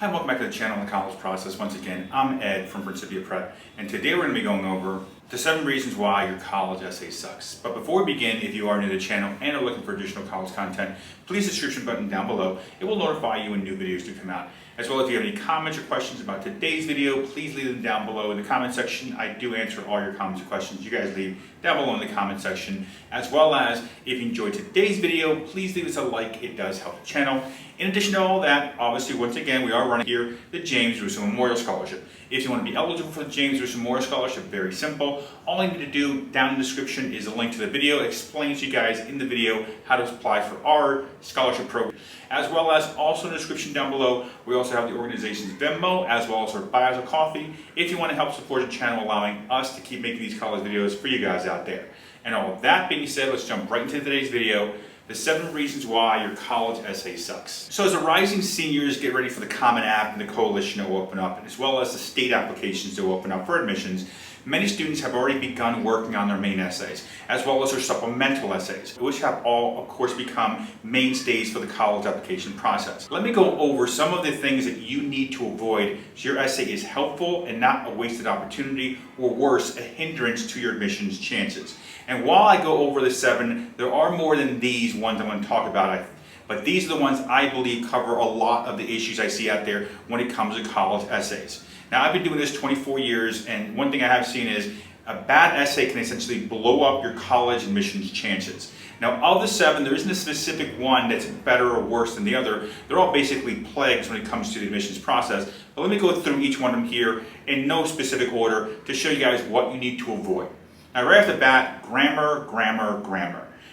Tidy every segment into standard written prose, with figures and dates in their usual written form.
Hi, welcome back to the channel, The College Process. Once again, I'm Ed from Principia Prep, and today we're going to be going over the 7 reasons why your college essay sucks. But before we begin, if you are new to the channel and are looking for additional college content, please hit the subscription button down below. It will notify you when new videos do come out. As well, if you have any comments or questions about today's video, please leave them down below in the comment section. I do answer all your comments and questions you guys leave down below in the comment section. As well as, if you enjoyed today's video, please leave us a like. It does help the channel. In addition to all that, obviously, once again, we are running here the James Russo Memorial Scholarship. If you want to be eligible for the James Russo Memorial Scholarship, very simple. All you need to do down in the description is a link to the video. It explains to you guys in the video how to apply for our scholarship program. As well as also in the description down below, we also have the organization's Venmo, as well as our buy us a coffee, if you want to help support the channel, allowing us to keep making these college videos for you guys out there. And all of that being said, let's jump right into today's video. The 7 reasons why your college essay sucks. So as the rising seniors get ready for the Common App and the Coalition to open up, as well as the state applications to open up for admissions, many students have already begun working on their main essays, as well as their supplemental essays, which have all, of course, become mainstays for the college application process. Let me go over some of the things that you need to avoid so your essay is helpful and not a wasted opportunity, or worse, a hindrance to your admissions chances. And while I go over the 7, there are more than these ones I'm going to talk about, but these are the ones I believe cover a lot of the issues I see out there when it comes to college essays. Now, I've been doing this 24 years, and one thing I have seen is a bad essay can essentially blow up your college admissions chances. Now, of the 7, there isn't a specific one that's better or worse than the other. They're all basically plagues when it comes to the admissions process. But let me go through each one of them here in no specific order to show you guys what you need to avoid. Now, right off the bat, grammar.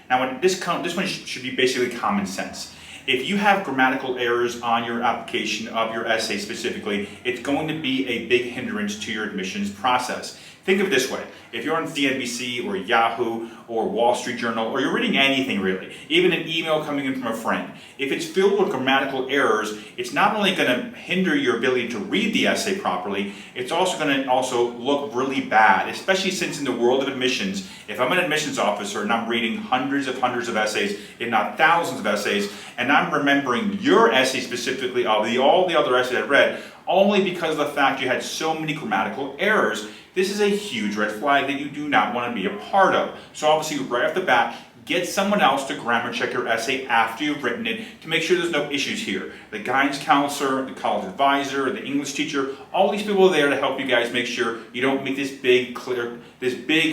Now, this one should be basically common sense. If you have grammatical errors on your application of your essay specifically, it's going to be a big hindrance to your admissions process. Think of it this way. If you're on CNBC or Yahoo or Wall Street Journal, or you're reading anything really, even an email coming in from a friend, if it's filled with grammatical errors, it's not only going to hinder your ability to read the essay properly, it's also going to look really bad, especially since in the world of admissions, if I'm an admissions officer and I'm reading hundreds of essays, if not thousands of essays, and I'm remembering your essay specifically of all the other essays I've read, only because of the fact you had so many grammatical errors, this is a huge red flag that you do not want to be a part of. So obviously, right off the bat, get someone else to grammar check your essay after you've written it to make sure there's no issues here. The guidance counselor, the college advisor, the English teacher, all these people are there to help you guys make sure you don't make this big,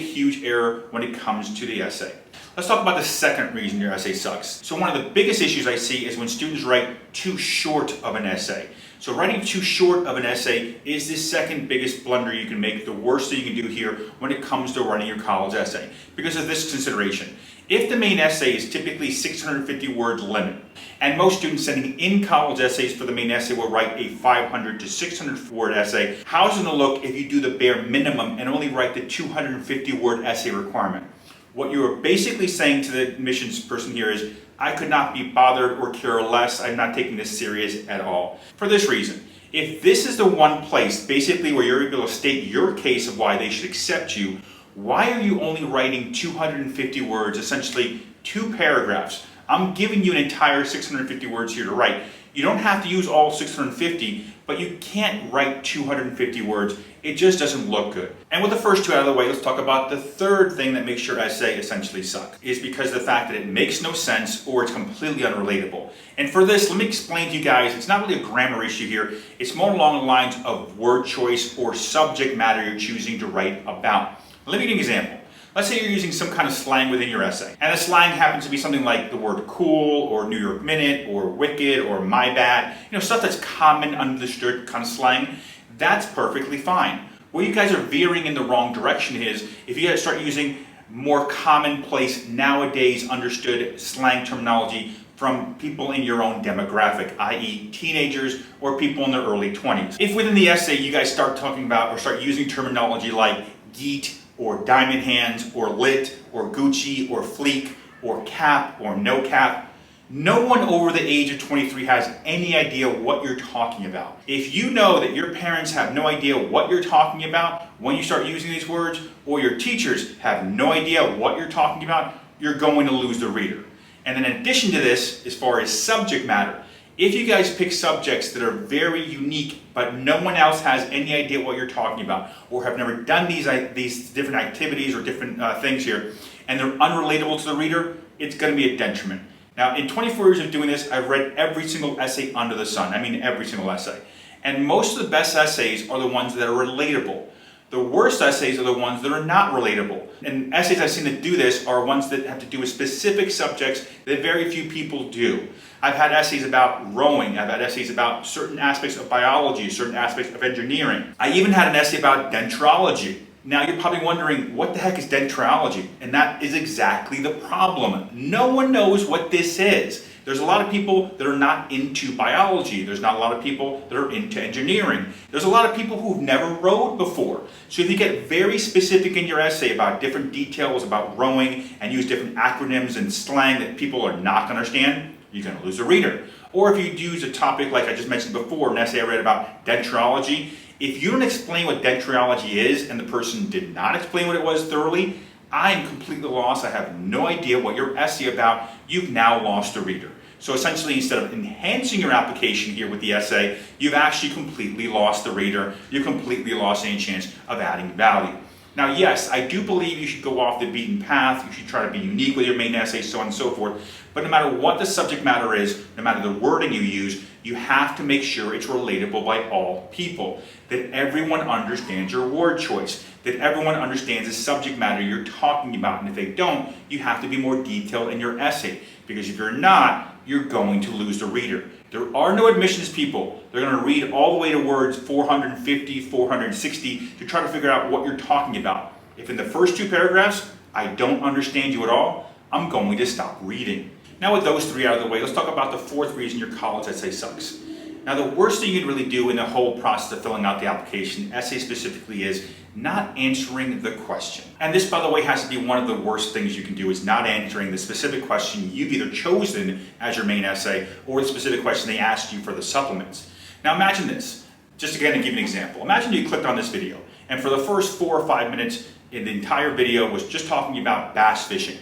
huge error when it comes to the essay. Let's talk about the second reason your essay sucks. So one of the biggest issues I see is when students write too short of an essay. So writing too short of an essay is the second biggest blunder you can make, the worst thing you can do here when it comes to writing your college essay, because of this consideration. If the main essay is typically 650 word limit, and most students sending in college essays for the main essay will write a 500 to 600 word essay, how's it going to look if you do the bare minimum and only write the 250 word essay requirement? What you are basically saying to the admissions person here is, I could not be bothered or care less. I'm not taking this serious at all. For this reason, if this is the one place basically where you're able to state your case of why they should accept you, why are you only writing 250 words, essentially 2 paragraphs? I'm giving you an entire 650 words here to write. You don't have to use all 650, but you can't write 250 words. It just doesn't look good. And with the first 2 out of the way, let's talk about the third thing that makes your essay essentially suck, is because of the fact that it makes no sense or it's completely unrelatable. And for this, let me explain to you guys, it's not really a grammar issue here. It's more along the lines of word choice or subject matter you're choosing to write about. Let me give you an example. Let's say you're using some kind of slang within your essay, and the slang happens to be something like the word cool, or New York Minute, or wicked, or my bad, stuff that's common, understood kind of slang. That's perfectly fine. Where you guys are veering in the wrong direction is if you guys start using more commonplace, nowadays understood slang terminology from people in your own demographic, i.e. teenagers or people in their early 20s. If within the essay you guys start talking about or start using terminology like geet, or diamond hands, or lit, or Gucci, or fleek, or cap, or no cap, no one over the age of 23 has any idea what you're talking about. If you know that your parents have no idea what you're talking about when you start using these words, or your teachers have no idea what you're talking about, you're going to lose the reader. And in addition to this, as far as subject matter, If you guys pick subjects that are very unique, but no one else has any idea what you're talking about, or have never done these different activities or different things here, and they're unrelatable to the reader, it's going to be a detriment. Now, in 24 years of doing this, I've read every single essay under the sun. I mean, every single essay. And most of the best essays are the ones that are relatable. The worst essays are the ones that are not relatable. And essays I've seen that do this are ones that have to do with specific subjects that very few people do. I've had essays about rowing. I've had essays about certain aspects of biology, certain aspects of engineering. I even had an essay about dentrology. Now you're probably wondering, what the heck is dentrology? And that is exactly the problem. No one knows what this is. There's a lot of people that are not into biology. There's not a lot of people that are into engineering. There's a lot of people who've never rowed before. So if you get very specific in your essay about different details about rowing and use different acronyms and slang that people are not going to understand, you're going to lose a reader. Or if you use a topic like I just mentioned before, an essay I read about dentrology, if you don't explain what dentrology is and the person did not explain what it was thoroughly, I am completely lost. I have no idea what your essay about. You've now lost a reader. So essentially, instead of enhancing your application here with the essay, you've actually completely lost the reader. You completely lost any chance of adding value. Now, yes, I do believe you should go off the beaten path. You should try to be unique with your main essay, so on and so forth. But no matter what the subject matter is, no matter the wording you use, you have to make sure it's relatable by all people, that everyone understands your word choice, that everyone understands the subject matter you're talking about. And if they don't, you have to be more detailed in your essay, because if you're not, you're going to lose the reader. There are no admissions people. They're going to read all the way to words 450, 460 to try to figure out what you're talking about. If in the first two paragraphs, I don't understand you at all, I'm going to stop reading. Now with those three out of the way, let's talk about the fourth reason your college essay sucks. Now the worst thing you can really do in the whole process of filling out the application, essay specifically, is not answering the question. And this, by the way, has to be one of the worst things you can do, is not answering the specific question you've either chosen as your main essay or the specific question they asked you for the supplements. Now imagine this, just again to give you an example. Imagine you clicked on this video and for the first 4 or 5 minutes in the entire video was just talking about bass fishing.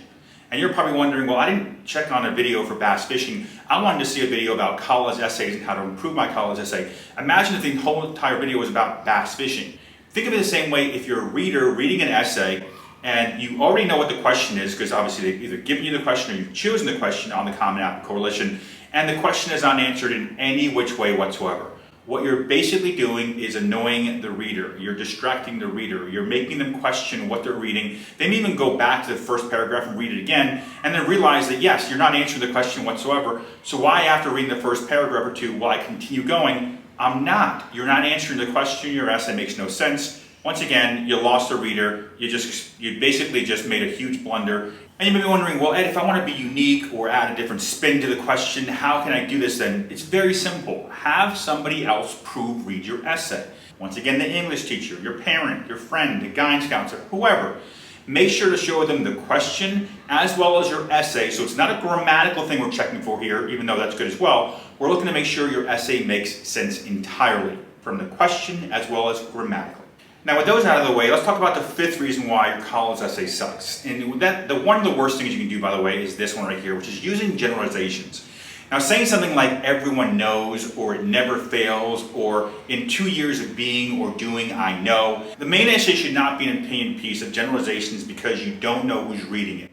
And you're probably wondering, well, I didn't check on a video for bass fishing. I wanted to see a video about college essays and how to improve my college essay. Imagine if the whole entire video was about bass fishing. Think of it the same way if you're a reader reading an essay and you already know what the question is, because obviously they've either given you the question or you've chosen the question on the Common App Coalition, and the question is not answered in any which way whatsoever. What you're basically doing is annoying the reader. You're distracting the reader. You're making them question what they're reading. They may even go back to the first paragraph and read it again, and then realize that yes, you're not answering the question whatsoever. So why, after reading the first paragraph or two, will I continue going? I'm not. You're not answering the question. Your essay makes no sense. Once again, you lost the reader. You basically just made a huge blunder. And you may be wondering, well, Ed, if I want to be unique or add a different spin to the question, how can I do this then? It's very simple. Have somebody else proofread your essay. Once again, the English teacher, your parent, your friend, the guidance counselor, whoever. Make sure to show them the question as well as your essay. So it's not a grammatical thing we're checking for here, even though that's good as well. We're looking to make sure your essay makes sense entirely, from the question as well as grammatically. Now with those out of the way, let's talk about the fifth reason why your college essay sucks. And one of the worst things you can do, by the way, is this one right here, which is using generalizations. Now saying something like everyone knows, or it never fails, or in 2 years of being or doing, I know. The main essay should not be an opinion piece of generalizations because you don't know who's reading it.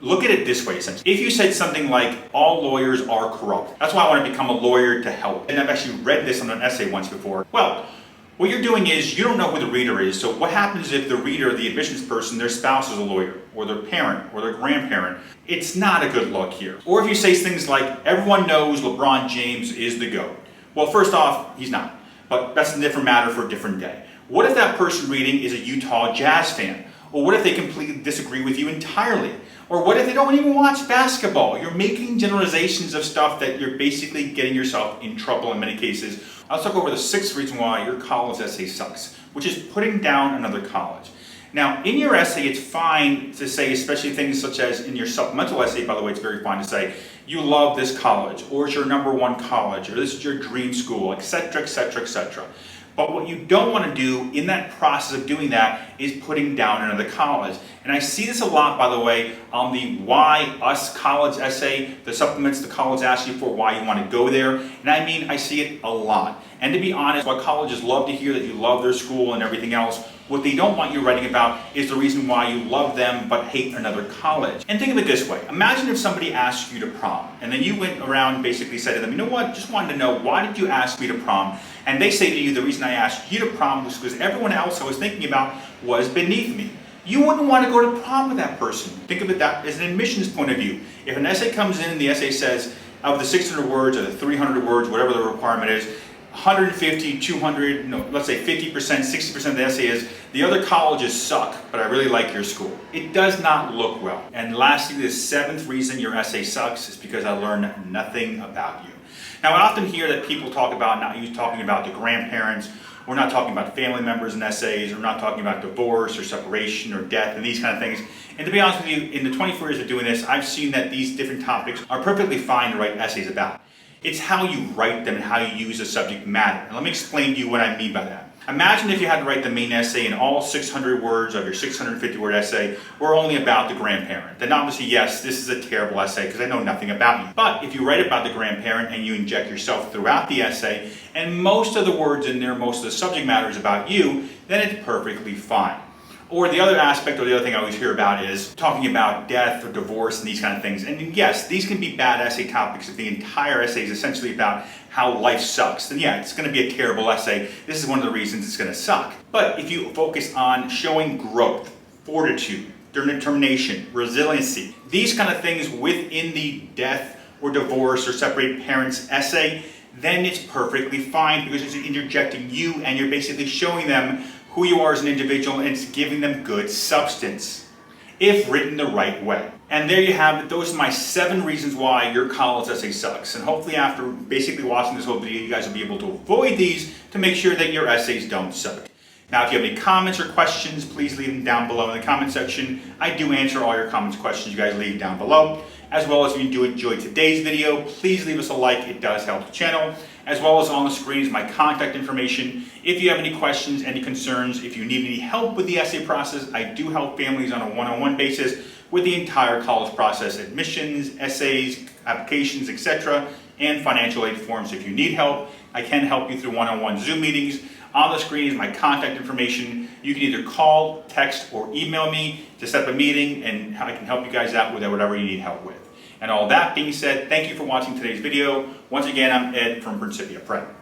Look at it this way, essentially. If you said something like, all lawyers are corrupt, that's why I want to become a lawyer to help. And I've actually read this on an essay once before. Well, what you're doing is you don't know who the reader is, so what happens if the reader, the admissions person, their spouse is a lawyer, or their parent, or their grandparent? It's not a good look here. Or if you say things like, everyone knows LeBron James is the GOAT. Well, first off, he's not, but that's a different matter for a different day. What if that person reading is a Utah Jazz fan? Or what if they completely disagree with you entirely? Or what if they don't even watch basketball? You're making generalizations of stuff that you're basically getting yourself in trouble in many cases. Let's talk over the sixth reason why your college essay sucks, which is putting down another college. Now, in your essay, it's fine to say, especially things such as in your supplemental essay, by the way, it's very fine to say, you love this college, or it's your #1 college, or this is your dream school, etc., etc., etc. But what you don't want to do in that process of doing that is putting down another college. And I see this a lot, by the way, on the Why Us College essay, the supplements the college asks you for, why you want to go there. And I mean, I see it a lot. And to be honest, while colleges love to hear that you love their school and everything else, what they don't want you writing about is the reason why you love them but hate another college. And think of it this way. Imagine if somebody asked you to prom, and then you went around and basically said to them, you know what, just wanted to know, why did you ask me to prom? And they say to you, the reason I asked you to prom was because everyone else I was thinking about was beneath me. You wouldn't want to go to prom with that person. Think of it that as an admissions point of view. If an essay comes in and the essay says, of the 600 words or the 300 words, whatever the requirement is, 150, 200, no, let's say 50%, 60% of the essay is, the other colleges suck, but I really like your school. It does not look well. And lastly, the seventh reason your essay sucks is because I learned nothing about you. Now, I often hear that people talk about, not you talking about the grandparents, we're not talking about family members in essays, we're not talking about divorce or separation or death and these kind of things. And to be honest with you, in the 24 years of doing this, I've seen that these different topics are perfectly fine to write essays about. It's how you write them and how you use the subject matter. And let me explain to you what I mean by that. Imagine if you had to write the main essay and all 600 words of your 650 word essay were only about the grandparent. Then obviously, yes, this is a terrible essay because I know nothing about you. But if you write about the grandparent and you inject yourself throughout the essay and most of the words in there, most of the subject matter is about you, then it's perfectly fine. Or the other aspect, or the other thing I always hear about is talking about death or divorce and these kind of things. And yes, these can be bad essay topics if the entire essay is essentially about how life sucks. Then yeah, it's going to be a terrible essay. This is one of the reasons it's going to suck. But if you focus on showing growth, fortitude, determination, resiliency, these kind of things within the death or divorce or separated parents essay, then it's perfectly fine because it's interjecting you and you're basically showing them who you are as an individual, and it's giving them good substance, if written the right way. And there you have it. Those are my 7 reasons why your college essay sucks. And hopefully after basically watching this whole video, you guys will be able to avoid these to make sure that your essays don't suck. Now, if you have any comments or questions, please leave them down below in the comment section. I do answer all your comments, questions you guys leave down below. As well as if you do enjoy today's video, please leave us a like. It does help the channel. As well as on the screen is my contact information. If you have any questions, any concerns, if you need any help with the essay process, I do help families on a one-on-one basis with the entire college process, admissions, essays, applications, etc., and financial aid forms. If you need help, I can help you through one-on-one Zoom meetings. On the screen is my contact information. You can either call, text, or email me to set up a meeting, and I can help you guys out with whatever you need help with. And all that being said, thank you for watching today's video. Once again, I'm Ed from Principia Prep.